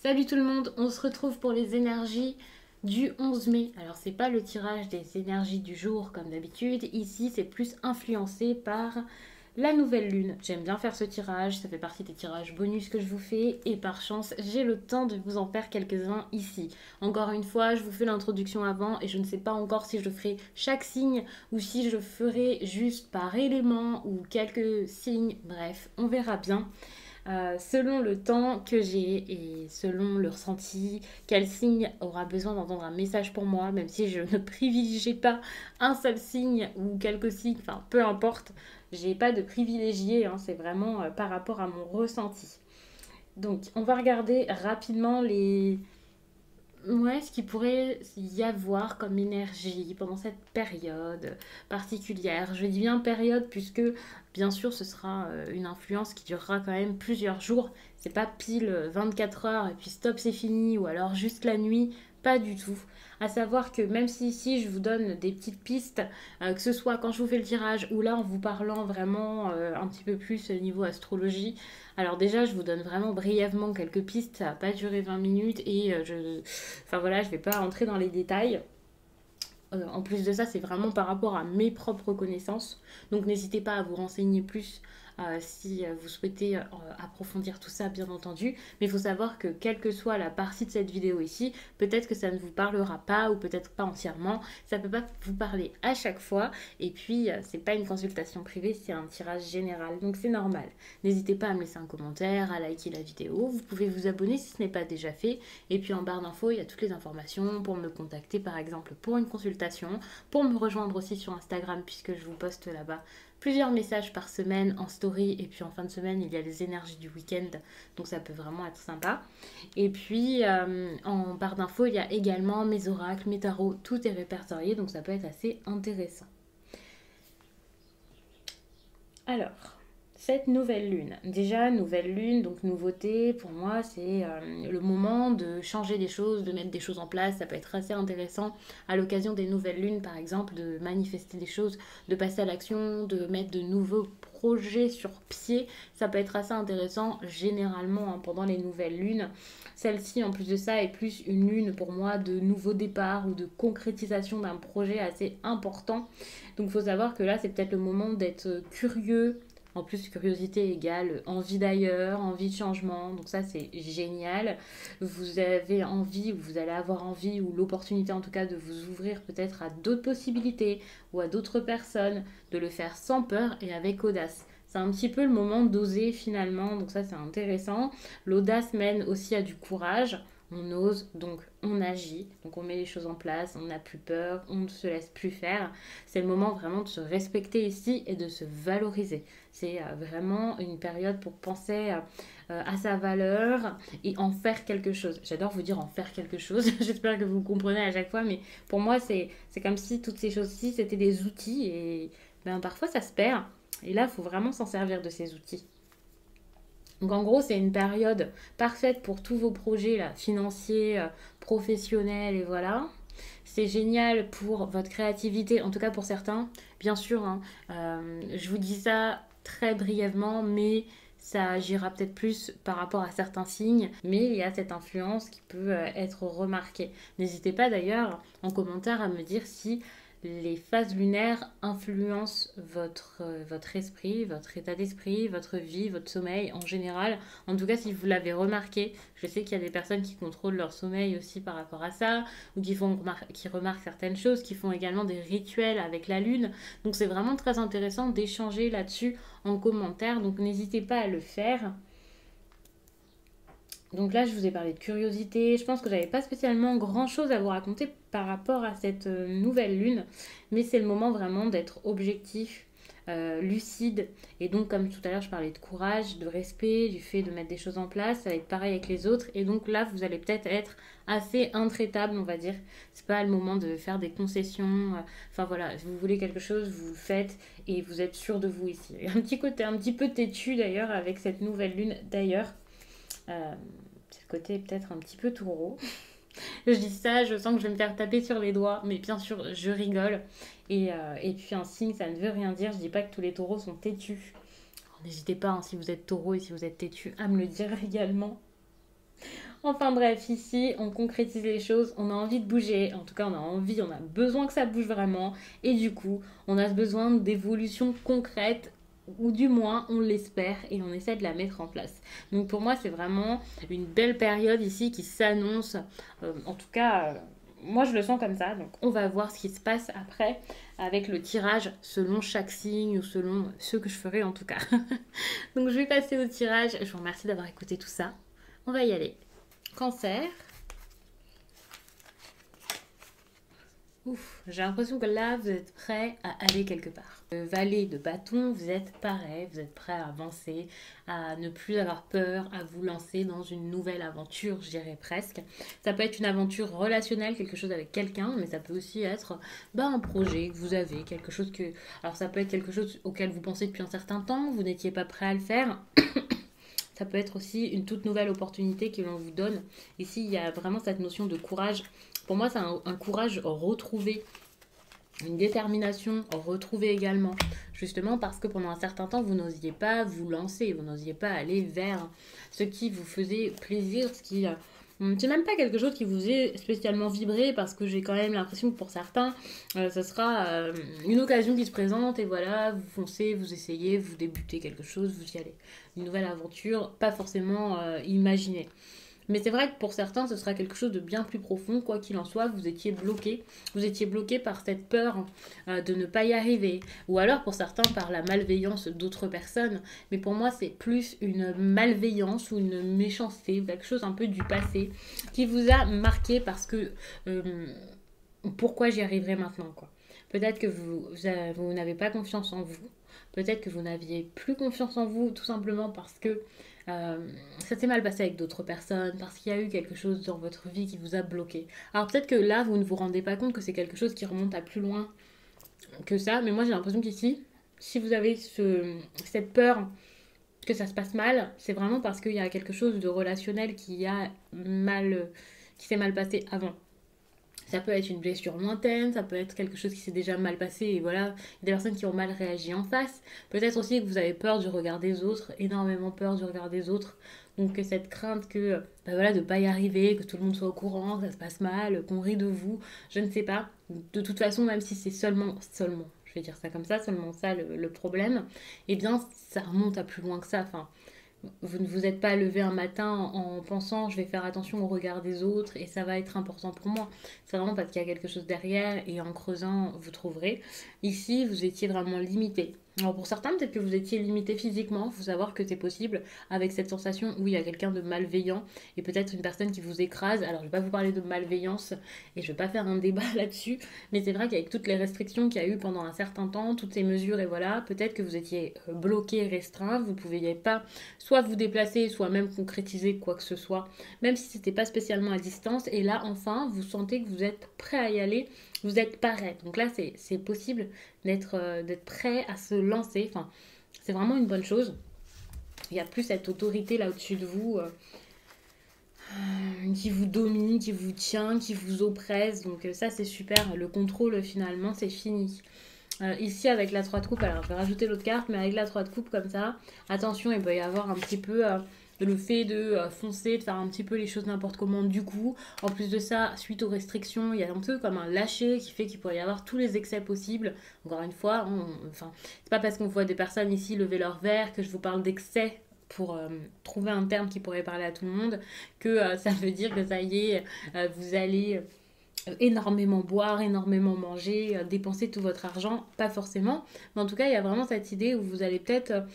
Salut tout le monde, on se retrouve pour les énergies du 11 mai. Alors c'est pas le tirage des énergies du jour comme d'habitude, ici c'est plus influencé par la nouvelle lune. J'aime bien faire ce tirage, ça fait partie des tirages bonus que je vous fais et par chance j'ai le temps de vous en faire quelques-uns ici. Encore une fois, je vous fais l'introduction avant et je ne sais pas encore si je ferai chaque signe ou si je ferai juste par élément ou quelques signes, bref, on verra bien. Selon le temps que j'ai et selon le ressenti, quel signe aura besoin d'entendre un message pour moi, même si je ne privilégie pas un seul signe ou quelques signes, enfin peu importe, j'ai pas de privilégié, hein, c'est vraiment par rapport à mon ressenti. Donc on va regarder rapidement les, ouais, ce qu'il pourrait y avoir comme énergie pendant cette période particulière. Je dis bien période puisque bien sûr ce sera une influence qui durera quand même plusieurs jours. C'est pas pile 24 heures et puis stop c'est fini ou alors juste la nuit. Pas du tout. À savoir que même si ici je vous donne des petites pistes, que ce soit quand je vous fais le tirage ou là en vous parlant vraiment un petit peu plus niveau astrologie, alors déjà je vous donne vraiment brièvement quelques pistes, ça va pas durer 20 minutes et enfin voilà, je vais pas rentrer dans les détails. En plus de ça, c'est vraiment par rapport à mes propres connaissances. Donc n'hésitez pas à vous renseigner plus si vous souhaitez approfondir tout ça, bien entendu. Mais il faut savoir que quelle que soit la partie de cette vidéo ici, peut-être que ça ne vous parlera pas ou peut-être pas entièrement. Ça ne peut pas vous parler à chaque fois. Et puis, c'est pas une consultation privée, c'est un tirage général. Donc c'est normal. N'hésitez pas à me laisser un commentaire, à liker la vidéo. Vous pouvez vous abonner si ce n'est pas déjà fait. Et puis en barre d'infos, il y a toutes les informations pour me contacter par exemple pour une consultation, pour me rejoindre aussi sur Instagram puisque je vous poste là-bas plusieurs messages par semaine en story et puis en fin de semaine il y a les énergies du week-end donc ça peut vraiment être sympa. Et puis en barre d'infos il y a également mes oracles, mes tarots, tout est répertorié donc ça peut être assez intéressant. Alors, cette nouvelle lune. Déjà, nouvelle lune, donc nouveauté, pour moi, c'est le moment de changer des choses, de mettre des choses en place. Ça peut être assez intéressant à l'occasion des nouvelles lunes, par exemple, de manifester des choses, de passer à l'action, de mettre de nouveaux projets sur pied. Ça peut être assez intéressant généralement hein, pendant les nouvelles lunes. Celle-ci, en plus de ça, est plus une lune pour moi de nouveau départ ou de concrétisation d'un projet assez important. Donc il faut savoir que là, c'est peut-être le moment d'être curieux. En plus, curiosité égale envie d'ailleurs, envie de changement. Donc ça, c'est génial. Vous avez envie, ou vous allez avoir envie, ou l'opportunité en tout cas de vous ouvrir peut-être à d'autres possibilités ou à d'autres personnes, de le faire sans peur et avec audace. C'est un petit peu le moment d'oser finalement, donc ça c'est intéressant. L'audace mène aussi à du courage. On ose, donc on agit, donc on met les choses en place, on n'a plus peur, on ne se laisse plus faire. C'est le moment vraiment de se respecter ici et de se valoriser. C'est vraiment une période pour penser à sa valeur et en faire quelque chose. J'adore vous dire en faire quelque chose. J'espère que vous comprenez à chaque fois, mais pour moi, c'est comme si toutes ces choses-ci, c'était des outils et ben, parfois ça se perd. Et là, il faut vraiment s'en servir de ces outils. Donc en gros, c'est une période parfaite pour tous vos projets là, financiers, professionnels et voilà. C'est génial pour votre créativité, en tout cas pour certains. Bien sûr, hein, je vous dis ça très brièvement, mais ça agira peut-être plus par rapport à certains signes, mais il y a cette influence qui peut être remarquée. N'hésitez pas d'ailleurs en commentaire à me dire si les phases lunaires influencent votre esprit, votre état d'esprit, votre vie, votre sommeil en général. En tout cas, si vous l'avez remarqué, je sais qu'il y a des personnes qui contrôlent leur sommeil aussi par rapport à ça, ou qui remarquent certaines choses, qui font également des rituels avec la lune. Donc c'est vraiment très intéressant d'échanger là-dessus en commentaire. Donc n'hésitez pas à le faire. Donc là, je vous ai parlé de curiosité. Je pense que j'avais pas spécialement grand-chose à vous raconter par rapport à cette nouvelle lune, mais c'est le moment vraiment d'être objectif, lucide. Et donc, comme tout à l'heure, je parlais de courage, de respect, du fait de mettre des choses en place. Ça va être pareil avec les autres. Et donc là, vous allez peut-être être assez intraitable, on va dire. C'est pas le moment de faire des concessions. Enfin voilà, si vous voulez quelque chose, vous le faites et vous êtes sûr de vous ici. Un petit côté un petit peu têtu d'ailleurs avec cette nouvelle lune d'ailleurs. Euh, c'est le côté peut-être un petit peu taureau. Je dis ça, je sens que je vais me faire taper sur les doigts, mais bien sûr, je rigole. Et puis un signe, ça ne veut rien dire. Je dis pas que tous les taureaux sont têtus. Alors, n'hésitez pas, hein, si vous êtes taureau et si vous êtes têtu, à me le dire également. Enfin bref, ici, on concrétise les choses, on a envie de bouger, en tout cas on a envie, on a besoin que ça bouge vraiment, et du coup, on a besoin d'évolutions concrètes, ou du moins on l'espère, et on essaie de la mettre en place. Donc pour moi, c'est vraiment une belle période ici qui s'annonce, en tout cas... moi, je le sens comme ça, donc on va voir ce qui se passe après avec le tirage selon chaque signe ou selon ce que je ferai en tout cas. Donc je vais passer au tirage. Je vous remercie d'avoir écouté tout ça. On va y aller. Cancer. Ouf, j'ai l'impression que là, vous êtes prêt à aller quelque part. Le valet de bâton, vous êtes pareil, vous êtes prêt à avancer, à ne plus avoir peur, à vous lancer dans une nouvelle aventure, je dirais presque. Ça peut être une aventure relationnelle, quelque chose avec quelqu'un, mais ça peut aussi être un projet que vous avez, quelque chose que... Alors ça peut être quelque chose auquel vous pensez depuis un certain temps, vous n'étiez pas prêt à le faire. Ça peut être aussi une toute nouvelle opportunité que l'on vous donne. Ici, il y a vraiment cette notion de courage. Pour moi, c'est un courage retrouvé, une détermination retrouvée également. Justement parce que pendant un certain temps, vous n'osiez pas vous lancer, vous n'osiez pas aller vers ce qui vous faisait plaisir, ce qui... c'est même pas quelque chose qui vous est spécialement vibré parce que j'ai quand même l'impression que pour certains, ce sera une occasion qui se présente et voilà, vous foncez, vous essayez, vous débutez quelque chose, vous y allez. Une nouvelle aventure, pas forcément imaginée. Mais c'est vrai que pour certains, ce sera quelque chose de bien plus profond. Quoi qu'il en soit, vous étiez bloqué. Vous étiez bloqué par cette peur de ne pas y arriver. Ou alors pour certains, par la malveillance d'autres personnes. Mais pour moi, c'est plus une malveillance ou une méchanceté, quelque chose un peu du passé, qui vous a marqué parce que... pourquoi j'y arriverai maintenant, quoi. Peut-être que vous n'avez pas confiance en vous. Peut-être que vous n'aviez plus confiance en vous, tout simplement parce que ça s'est mal passé avec d'autres personnes, parce qu'il y a eu quelque chose dans votre vie qui vous a bloqué. Alors peut-être que là, vous ne vous rendez pas compte que c'est quelque chose qui remonte à plus loin que ça, mais moi j'ai l'impression qu'ici, si vous avez cette peur que ça se passe mal, c'est vraiment parce qu'il y a quelque chose de relationnel qui s'est mal passé avant. Ça peut être une blessure lointaine, ça peut être quelque chose qui s'est déjà mal passé et voilà, des personnes qui ont mal réagi en face. Peut-être aussi que vous avez peur du regard des autres, énormément peur du regard des autres. Donc cette crainte que voilà, de ne pas y arriver, que tout le monde soit au courant, que ça se passe mal, qu'on rit de vous, je ne sais pas. De toute façon, même si c'est seulement, je vais dire ça comme ça, seulement ça le problème, eh bien ça remonte à plus loin que ça. Enfin, vous ne vous êtes pas levé un matin en pensant je vais faire attention au regard des autres et ça va être important pour moi. C'est vraiment parce qu'il y a quelque chose derrière et en creusant, vous trouverez. Ici, vous étiez vraiment limité. Alors pour certains, peut-être que vous étiez limité physiquement. Il faut savoir que c'est possible avec cette sensation où il y a quelqu'un de malveillant et peut-être une personne qui vous écrase. Alors je ne vais pas vous parler de malveillance et je ne vais pas faire un débat là-dessus. Mais c'est vrai qu'avec toutes les restrictions qu'il y a eu pendant un certain temps, toutes ces mesures et voilà, peut-être que vous étiez bloqué, restreint. Vous ne pouviez pas soit vous déplacer, soit même concrétiser quoi que ce soit, même si c'était pas spécialement à distance. Et là, enfin, vous sentez que vous êtes prêt à y aller, vous êtes prêt. Donc là, c'est possible d'être prêt à se lancer. Enfin, c'est vraiment une bonne chose. Il n'y a plus cette autorité là au-dessus de vous qui vous domine, qui vous tient, qui vous oppresse. Donc ça, c'est super. Le contrôle, finalement, c'est fini. Ici avec la 3 de coupe, alors je vais rajouter l'autre carte, mais avec la 3 de coupe comme ça, attention, il peut y avoir un petit peu le fait de foncer, de faire un petit peu les choses n'importe comment du coup. En plus de ça, suite aux restrictions, il y a un peu comme un lâcher qui fait qu'il pourrait y avoir tous les excès possibles. Encore une fois, enfin, c'est pas parce qu'on voit des personnes ici lever leur verre que je vous parle d'excès pour trouver un terme qui pourrait parler à tout le monde, que ça veut dire que ça y est, vous allez énormément boire, énormément manger, dépenser tout votre argent, pas forcément. Mais en tout cas, il y a vraiment cette idée où vous allez peut-être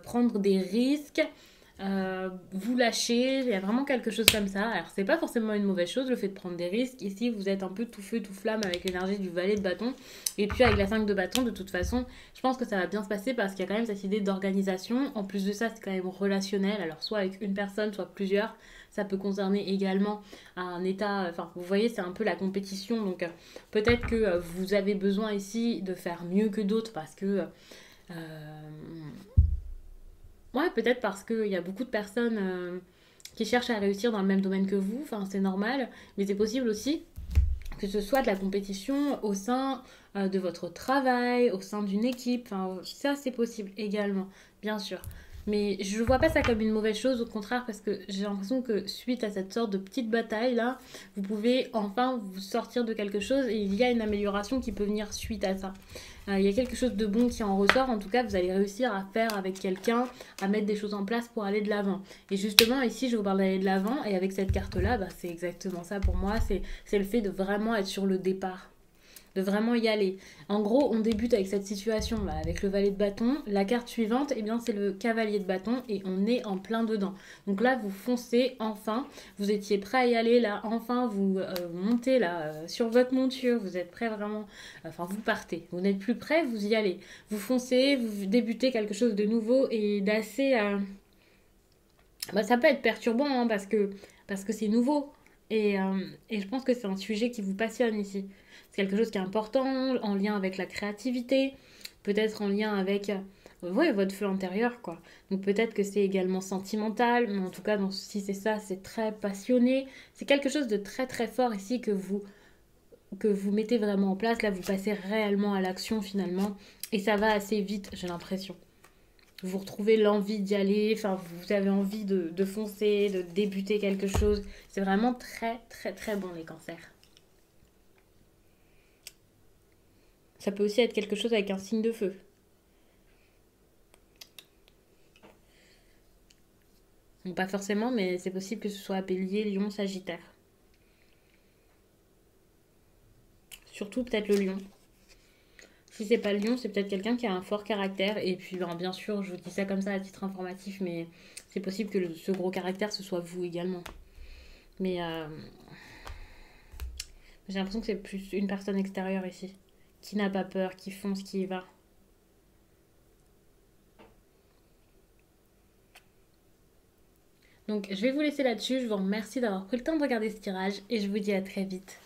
prendre des risques, vous lâcher, il y a vraiment quelque chose comme ça. Alors, c'est pas forcément une mauvaise chose, le fait de prendre des risques. Ici, vous êtes un peu tout feu, tout flamme avec l'énergie du valet de bâton. Et puis, avec la 5 de bâton, de toute façon, je pense que ça va bien se passer parce qu'il y a quand même cette idée d'organisation. En plus de ça, c'est quand même relationnel. Alors, soit avec une personne, soit plusieurs. Ça peut concerner également un état... Enfin, vous voyez, c'est un peu la compétition. Donc, peut-être que vous avez besoin ici de faire mieux que d'autres parce que... ouais, peut-être parce qu'il y a beaucoup de personnes qui cherchent à réussir dans le même domaine que vous. Enfin, c'est normal. Mais c'est possible aussi que ce soit de la compétition au sein de votre travail, au sein d'une équipe. Enfin, ça, c'est possible également, bien sûr. Mais je ne vois pas ça comme une mauvaise chose, au contraire, parce que j'ai l'impression que suite à cette sorte de petite bataille là, vous pouvez enfin vous sortir de quelque chose et il y a une amélioration qui peut venir suite à ça. Il y a quelque chose de bon qui en ressort, en tout cas vous allez réussir à faire avec quelqu'un, à mettre des choses en place pour aller de l'avant. Et justement ici je vous parle d'aller de l'avant et avec cette carte là, bah, c'est exactement ça pour moi, c'est le fait de vraiment être sur le départ, de vraiment y aller. En gros, on débute avec cette situation là, avec le valet de bâton. La carte suivante, eh bien, c'est le cavalier de bâton et on est en plein dedans. Donc là, vous foncez enfin. Vous étiez prêt à y aller là, enfin vous montez là sur votre monture. Vous êtes prêt vraiment. Enfin, vous partez. Vous n'êtes plus prêt, vous y allez. Vous foncez, vous débutez quelque chose de nouveau et d'assez. Bah, ça peut être perturbant hein, parce que c'est nouveau. Et je pense que c'est un sujet qui vous passionne ici. C'est quelque chose qui est important, en lien avec la créativité, peut-être en lien avec ouais, votre feu intérieur, quoi. Donc peut-être que c'est également sentimental, mais en tout cas, si c'est ça, c'est très passionné. C'est quelque chose de très très fort ici que vous mettez vraiment en place. Là, vous passez réellement à l'action finalement. Et ça va assez vite, j'ai l'impression. Vous retrouvez l'envie d'y aller, enfin vous avez envie de foncer, de débuter quelque chose. C'est vraiment très très très bon les cancers. Ça peut aussi être quelque chose avec un signe de feu. Donc pas forcément, mais c'est possible que ce soit Bélier, Lion, Sagittaire. Surtout peut-être le Lion. Si c'est pas le Lion, c'est peut-être quelqu'un qui a un fort caractère. Et puis ben, bien sûr, je vous dis ça comme ça à titre informatif, mais c'est possible que ce gros caractère, ce soit vous également. Mais j'ai l'impression que c'est plus une personne extérieure ici, qui n'a pas peur, qui fonce, qui y va. Donc je vais vous laisser là-dessus, je vous remercie d'avoir pris le temps de regarder ce tirage et je vous dis à très vite.